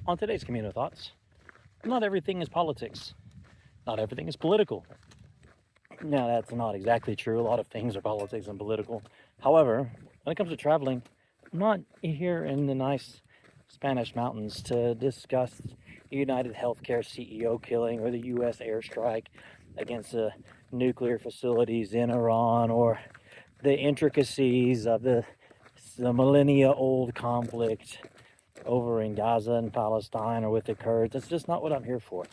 On today's Camino Thoughts, not everything is politics. Not everything is political. Now, that's not exactly true. A lot of things are politics and political. However, when it comes to traveling, I'm not here in the nice Spanish mountains to discuss the United Healthcare CEO killing or the U.S. airstrike against the nuclear facilities in Iran or the intricacies of the millennia-old conflict over in Gaza and Palestine or with the Kurds. That's just not what I'm here for.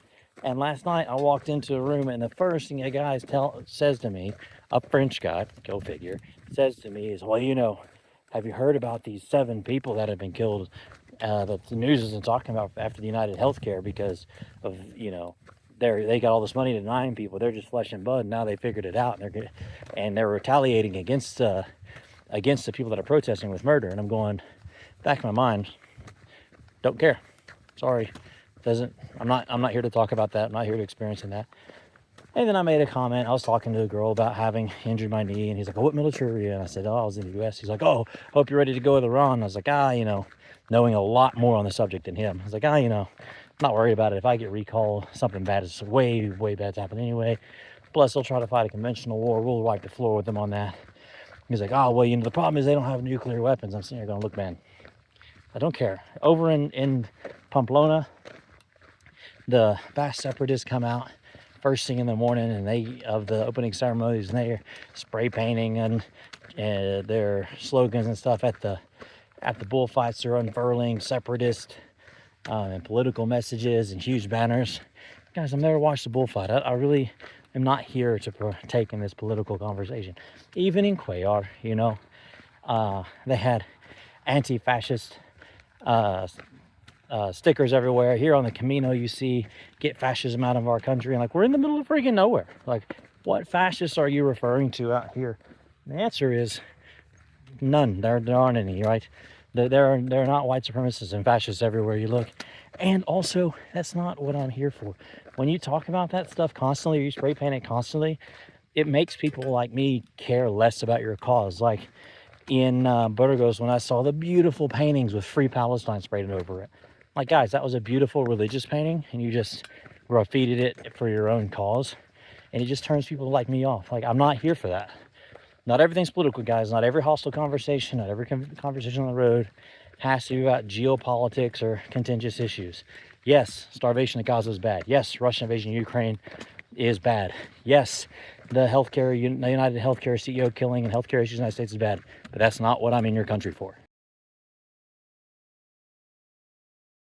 And last night I walked into a room and the first thing a guy says to me, a French guy, go figure, says to me is, well, have you heard about these 7 people that have been killed that the news isn't talking about after the United Healthcare because of, they got all this money to 9 people. They're just flesh and blood. Now they figured it out and they're retaliating against the people that are protesting with murder. And I'm going, back in my mind, don't care. Sorry. I'm not here to talk about that. I'm not here to experience that. And then I made a comment. I was talking to a girl about having injured my knee, and he's like, "Oh, what military are you in?" And I said, "Oh, I was in the U.S." He's like, "Oh, hope you're ready to go with Iran." I was like, knowing a lot more on the subject than him. I was like, not worried about it. If I get recalled, something bad is way, way bad's happening anyway. Plus, they'll try to fight a conventional war. We'll wipe the floor with them on that. He's like, "Oh, well, the problem is they don't have nuclear weapons." I'm sitting here going, "Look, man, I don't care." Over in Pamplona, the Basque separatists come out first thing in the morning, and of the opening ceremonies, and they're spray painting and their slogans and stuff at the bullfights. They're unfurling separatist and political messages and huge banners. Guys, I've never watched a bullfight. I really am not here to partake in this political conversation. Even in Cuellar, they had anti-fascist stickers everywhere. Here on the Camino, you see, get fascism out of our country. And we're in the middle of freaking nowhere. What fascists are you referring to out here? The answer is none. There aren't any, right? There are not white supremacists and fascists everywhere you look. And also, that's not what I'm here for. When you talk about that stuff constantly, or you spray paint it constantly, it makes people like me care less about your cause. Like in Burgos, when I saw the beautiful paintings with Free Palestine sprayed over it. Guys, that was a beautiful religious painting, and you just graffitied it for your own cause, and it just turns people like me off. I'm not here for that. Not everything's political, guys. Not every hostile conversation, not every conversation on the road has to be about geopolitics or contentious issues. Yes, starvation in Gaza is bad. Yes, Russian invasion of Ukraine is bad. Yes, the United Healthcare CEO killing and healthcare issues in the United States is bad. But that's not what I'm in your country for.